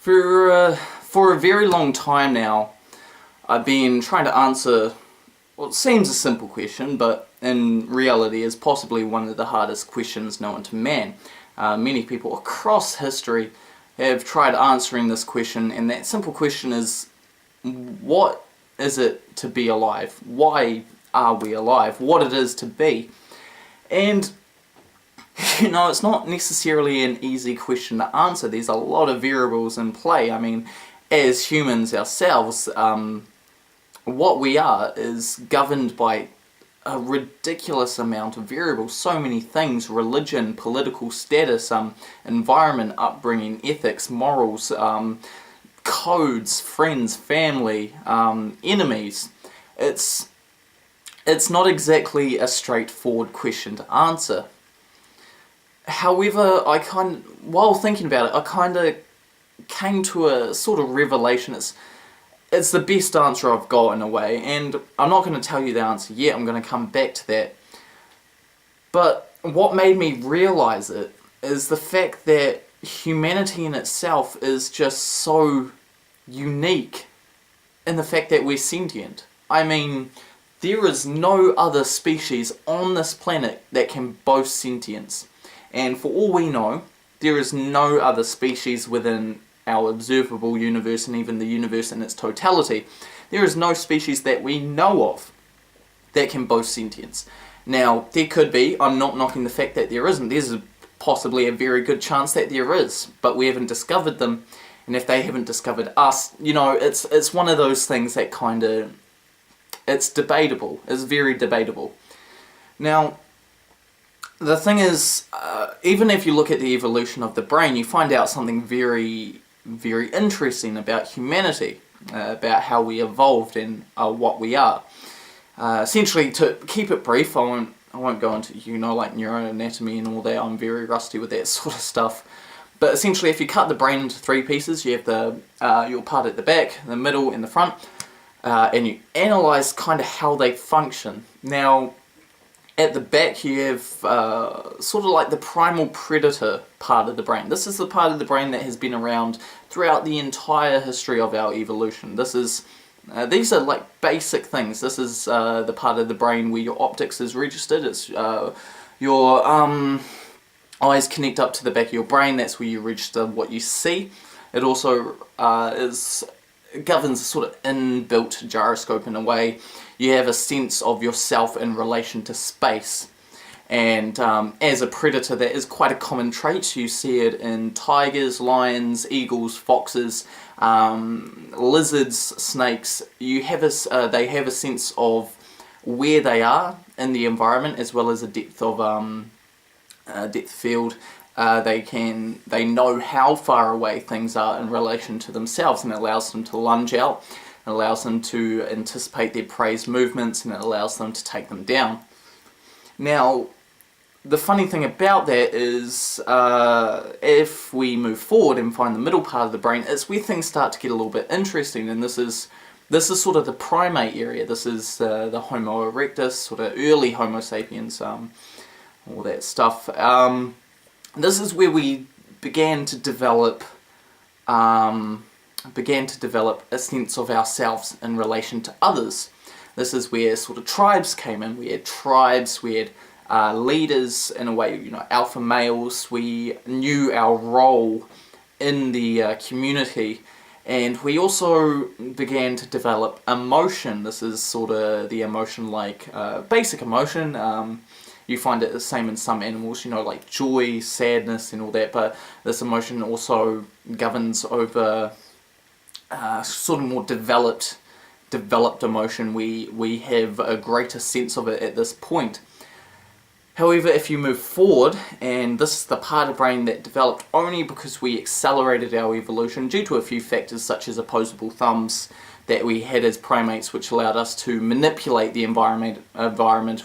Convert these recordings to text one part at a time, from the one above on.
For a very long time now, I've been trying to answer what seems a simple question, but in reality is possibly one of the hardest questions known to man. Many people across history have tried answering this question, and that simple question is, what is it to be alive? Why are we alive? What it is to be? And it's not necessarily an easy question to answer. There's a lot of variables in play. I mean, as humans ourselves, what we are is governed by a ridiculous amount of variables. So many things: religion, political status, environment, upbringing, ethics, morals, codes, friends, family, enemies. It's not exactly a straightforward question to answer. However, while thinking about it, I kind of came to a sort of revelation. It's the best answer I've got in a way, and I'm not going to tell you the answer yet. I'm going to come back to that. But what made me realise it is the fact that humanity in itself is just so unique in the fact that we're sentient. I mean, there is no other species on this planet that can boast sentience. And for all we know, there is no other species within our observable universe, and even the universe in its totality. There is no species that we know of that can boast sentience. Now, there could be. I'm not knocking the fact that there isn't. There's possibly a very good chance that there is, but we haven't discovered them. And if they haven't discovered us, it's one of those things that it's debatable. It's very debatable. Now, the thing is, even if you look at the evolution of the brain, you find out something very, very interesting about humanity, about how we evolved and what we are. Essentially, to keep it brief, I won't go into like neuroanatomy and all that. I'm very rusty with that sort of stuff. But essentially, if you cut the brain into three pieces, you have your part at the back, the middle, and the front, and you analyse kind of how they function. Now, at the back you have sort of like the primal predator part of the brain. This is the part of the brain that has been around throughout the entire history of our evolution. These are like basic things. This is the part of the brain where your optics is registered. It's your eyes connect up to the back of your brain. That's where you register what you see. It also governs a sort of inbuilt gyroscope in a way. You have a sense of yourself in relation to space. And as a predator, that is quite a common trait. You see it in tigers, lions, eagles, foxes, lizards, snakes. They have a sense of where they are in the environment, as well as a depth field. They know how far away things are in relation to themselves, and it allows them to lunge out. It allows them to anticipate their prey's movements, and it allows them to take them down. Now, the funny thing about that is, if we move forward and find the middle part of the brain, it's where things start to get a little bit interesting, and this is sort of the primate area. This is the Homo erectus, sort of early Homo sapiens, all that stuff. This is where we began to develop a sense of ourselves in relation to others. This is where sort of tribes came in. We had tribes, we had leaders, in a way, alpha males. We knew our role in the community, and we also began to develop emotion. This is sort of the emotion, like basic emotion. You find it the same in some animals, like joy, sadness and all that, but this emotion also governs over sort of more developed emotion. We have a greater sense of it at this point. However, if you move forward, and this is the part of the brain that developed only because we accelerated our evolution due to a few factors such as opposable thumbs that we had as primates, which allowed us to manipulate the environment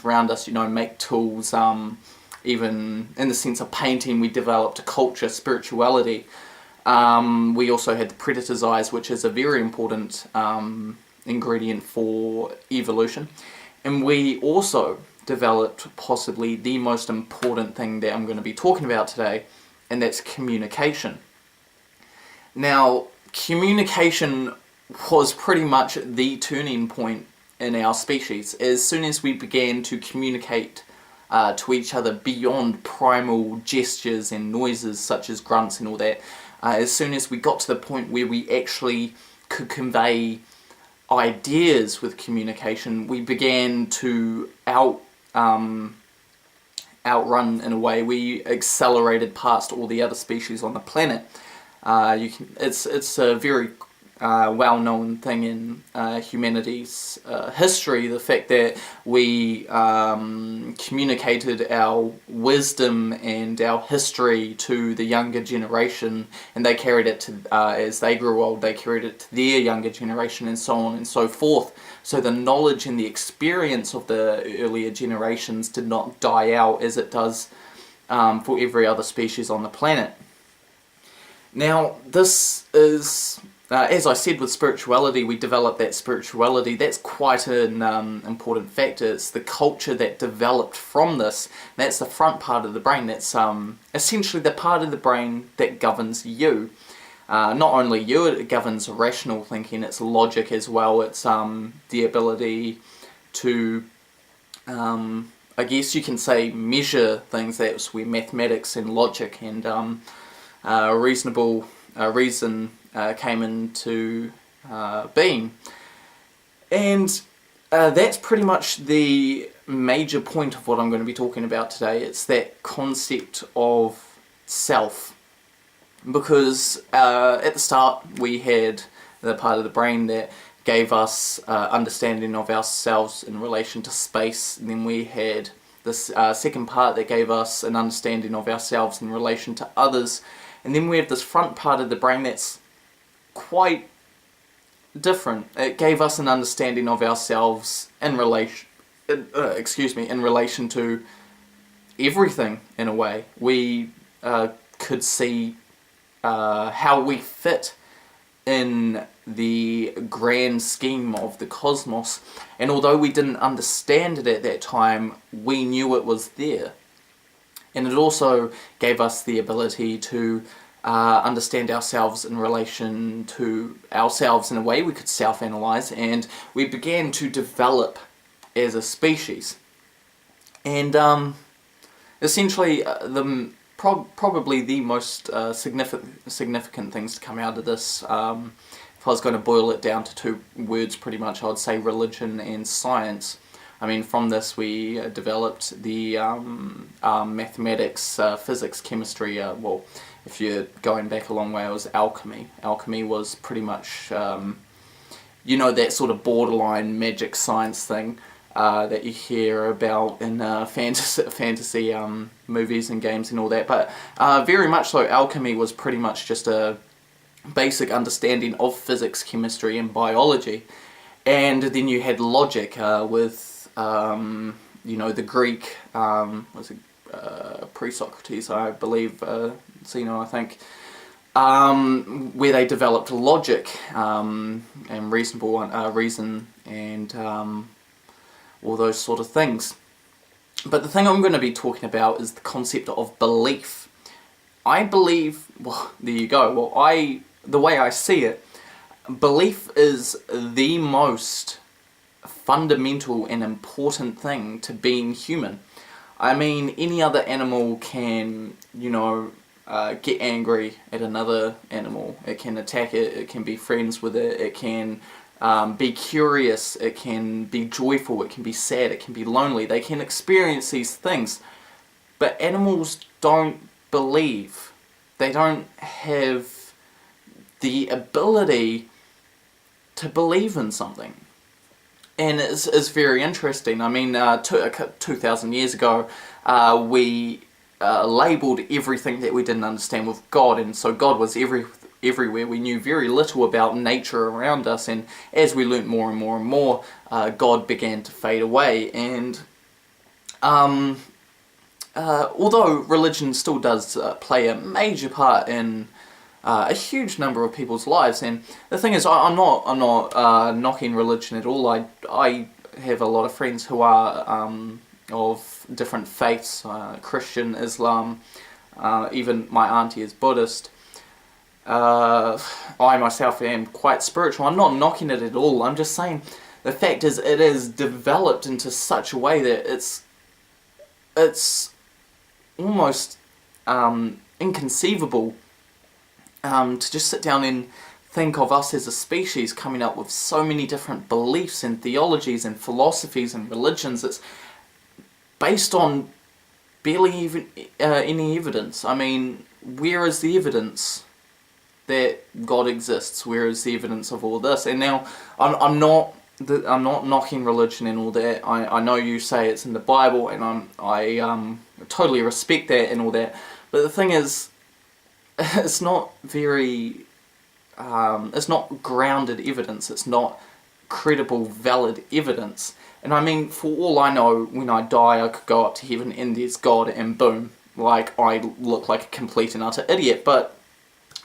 around us, make tools, even in the sense of painting. We developed a culture, spirituality. We also had the predator's eyes, which is a very important ingredient for evolution. And we also developed possibly the most important thing that I'm going to be talking about today, and that's communication. Now, communication was pretty much the turning point in our species. As soon as we began to communicate to each other beyond primal gestures and noises such as grunts and all that, as soon as we got to the point where we actually could convey ideas with communication, we began to outrun, in a way. We accelerated past all the other species on the planet. It's a very well-known thing in humanity's history, the fact that we communicated our wisdom and our history to the younger generation, and they carried it to, as they grew old, they carried it to their younger generation, and so on and so forth. So the knowledge and the experience of the earlier generations did not die out as it does for every other species on the planet. Now, this is, as I said, with spirituality, we develop that spirituality. That's quite an important factor. It's the culture that developed from this. That's the front part of the brain. That's essentially the part of the brain that governs you. Not only you, it governs rational thinking, it's logic as well. It's the ability to, I guess you can say, measure things. That's where mathematics and logic and reason came into being. And that's pretty much the major point of what I'm going to be talking about today. It's that concept of self. Because at the start we had the part of the brain that gave us understanding of ourselves in relation to space, and then we had this second part that gave us an understanding of ourselves in relation to others, and then we have this front part of the brain that's quite different. It gave us an understanding of ourselves in relation, in relation to everything. In a way, we could see how we fit in the grand scheme of the cosmos, and although we didn't understand it at that time, we knew it was there. And it also gave us the ability to understand ourselves in relation to ourselves in a way. We could self-analyze, and we began to develop as a species. And essentially probably the most significant things to come out of this, if I was going to boil it down to two words pretty much, I would say religion and science. I mean, from this we developed the mathematics, physics, chemistry. Well, if you're going back a long way, it was alchemy. Alchemy was pretty much, you know, that sort of borderline magic science thing that you hear about in fantasy movies and games and all that. But very much so, alchemy was pretty much just a basic understanding of physics, chemistry and biology. And then you had logic with, you know, the Greek, was it pre-Socrates, I believe, Zeno, I think, where they developed logic and reasonable reason and all those sort of things. But the thing I'm going to be talking about is the concept of belief. I believe, well, there you go, well, the way I see it, belief is the most fundamental and important thing to being human. I mean, any other animal can, you know, get angry at another animal. It can attack it, it can be friends with it, it can be curious, it can be joyful, it can be sad, it can be lonely. They can experience these things. But animals don't believe. They don't have the ability to believe in something. And it's very interesting. I mean, 2,000 years ago, we labelled everything that we didn't understand with God, and so God was everywhere. We knew very little about nature around us, and as we learnt more and more and more, God began to fade away. And although religion still does play a major part in a huge number of people's lives, and the thing is, I'm not knocking religion at all. I have a lot of friends who are of different faiths, Christian, Islam, even my auntie is Buddhist. I myself am quite spiritual. I'm not knocking it at all. I'm just saying the fact is it is developed into such a way that it's almost inconceivable to just sit down and think of us as a species coming up with so many different beliefs and theologies and philosophies and religions. It's based on barely even any evidence. I mean, where is the evidence that God exists? Where is the evidence of all this? And now, I'm not knocking religion and all that. I know you say it's in the Bible, and I totally respect that and all that. But the thing is, it's not very. It's not grounded evidence. It's not credible, valid evidence. And I mean, for all I know, when I die, I could go up to heaven and there's God, and boom, like I look like a complete and utter idiot. But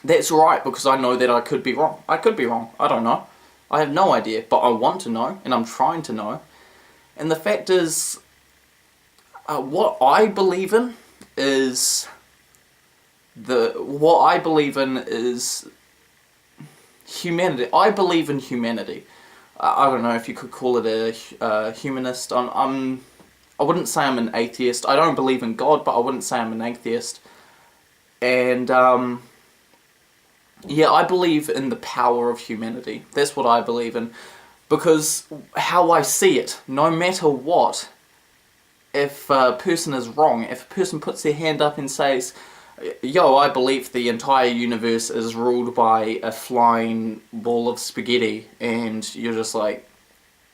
that's right, because I know that I could be wrong. I could be wrong. I don't know. I have no idea, but I want to know, and I'm trying to know. And the fact is, what I believe in is humanity. I believe in humanity. I don't know if you could call it a humanist. I wouldn't say I'm an atheist. I don't believe in God, but I wouldn't say I'm an atheist. And yeah, I believe in the power of humanity. That's what I believe in. Because how I see it, no matter what, if a person is wrong, if a person puts their hand up and says, yo, I believe the entire universe is ruled by a flying ball of spaghetti, and you're just like,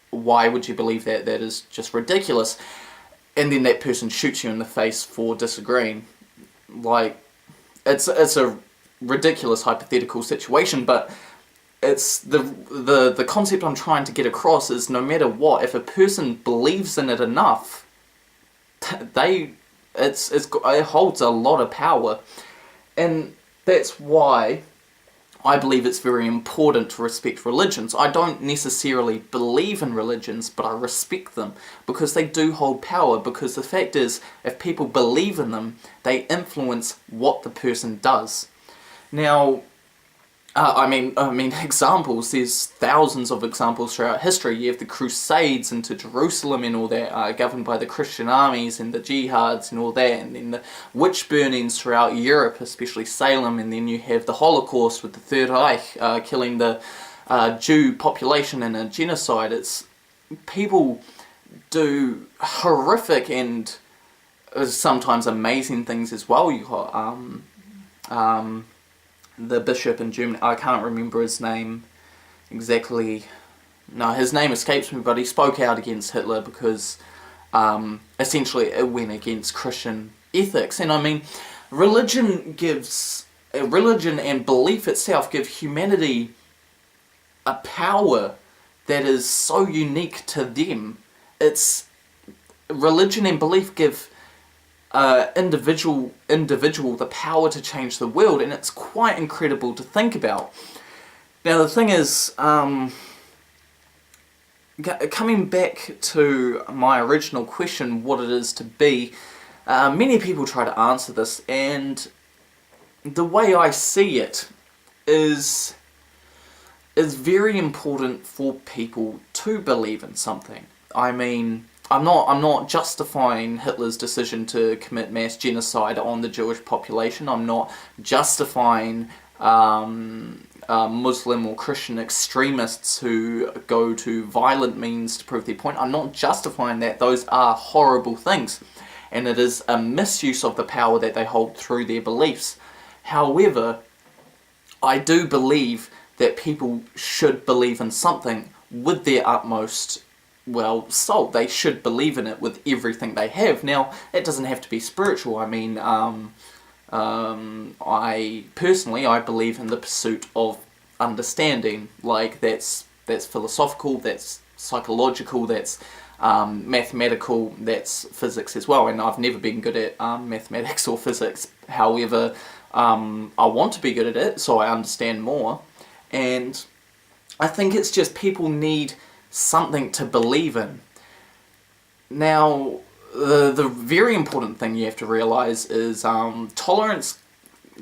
why would you believe that? That is just ridiculous. And then that person shoots you in the face for disagreeing. Like, it's a ridiculous hypothetical situation, but it's the concept I'm trying to get across is no matter what, if a person believes in it enough, it holds a lot of power. And that's why I believe it's very important to respect religions. I don't necessarily believe in religions, but I respect them because they do hold power, because the fact is, if people believe in them, they influence what the person does. Now, I mean, examples, there's thousands of examples throughout history. You have the Crusades into Jerusalem and all that, governed by the Christian armies, and the jihads and all that, and then the witch burnings throughout Europe, especially Salem, and then you have the Holocaust with the Third Reich, killing the Jew population in a genocide. It's, people do horrific and sometimes amazing things as well. You got, the bishop in Germany, I can't remember his name exactly. No, his name escapes me, but he spoke out against Hitler because essentially it went against Christian ethics. And I mean, religion and belief itself give humanity a power that is so unique to them. It's religion and belief give individual the power to change the world, and it's quite incredible to think about. Now the thing is, coming back to my original question, what it is to be, many people try to answer this, and the way I see it is very important for people to believe in something. I mean, I'm not justifying Hitler's decision to commit mass genocide on the Jewish population. I'm not justifying Muslim or Christian extremists who go to violent means to prove their point. I'm not justifying that. Those are horrible things, and it is a misuse of the power that they hold through their beliefs. However, I do believe that people should believe in something with their utmost soul. They should believe in it with everything they have. Now, it doesn't have to be spiritual. I mean, I believe in the pursuit of understanding. Like, that's philosophical, that's psychological, that's mathematical, that's physics as well. And I've never been good at mathematics or physics. However, I want to be good at it, so I understand more. And I think it's just people need something to believe in. Now, the very important thing you have to realise is tolerance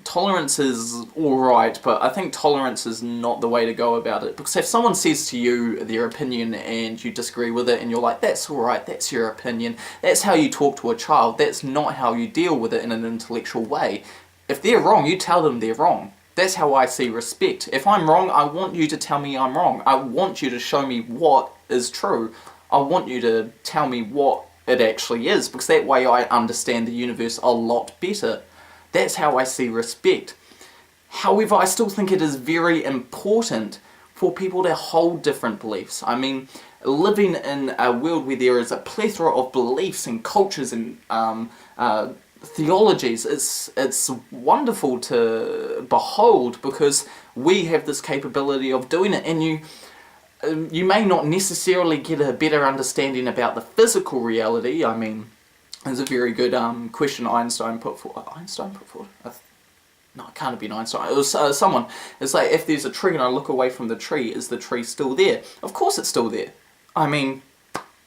tolerance is alright, but I think tolerance is not the way to go about it. Because if someone says to you their opinion and you disagree with it and you're like, that's alright, that's your opinion, that's how you talk to a child, that's not how you deal with it in an intellectual way. If they're wrong, you tell them they're wrong. That's how I see respect. If I'm wrong, I want you to tell me I'm wrong. I want you to show me what is true. I want you to tell me what it actually is, because that way I understand the universe a lot better. That's how I see respect. However, I still think it is very important for people to hold different beliefs. I mean, living in a world where there is a plethora of beliefs and cultures and theologies, it's wonderful to behold, because we have this capability of doing it, and you may not necessarily get a better understanding about the physical reality. I mean, there's a very good question Einstein put forward. No, it can't have been Einstein. It was someone. It's like, if there's a tree and I look away from the tree, is the tree still there? Of course it's still there. I mean,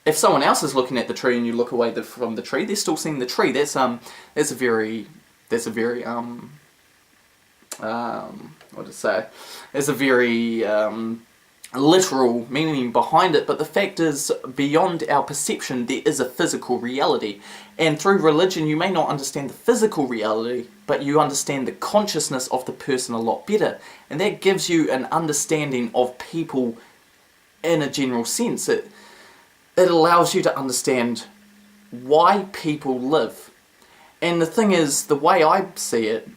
if someone else is looking at the tree and you look away from the tree, they're still seeing the tree. That's a very what to say? There's a very literal meaning behind it, but the fact is, beyond our perception there is a physical reality, and through religion you may not understand the physical reality, but you understand the consciousness of the person a lot better, and that gives you an understanding of people in a general sense. It allows you to understand why people live. And the thing is, the way I see it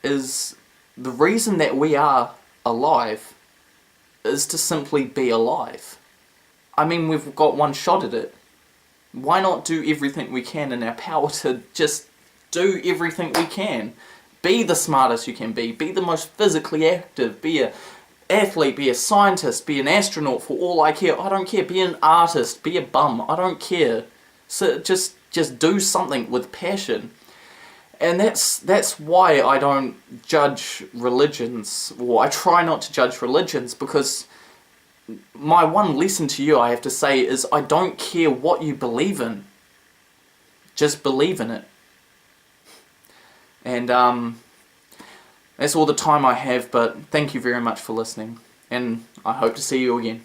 is, the reason that we are alive is to simply be alive. I mean, we've got one shot at it. Why not do everything we can in our power to just do everything we can? Be the smartest you can be the most physically active, be an athlete, be a scientist, be an astronaut, for all I care. I don't care. Be an artist, be a bum, I don't care. So just do something with passion. And that's why I don't judge religions, or I try not to judge religions, because my one lesson to you, I have to say, is I don't care what you believe in. Just believe in it. And that's all the time I have, but thank you very much for listening, and I hope to see you again.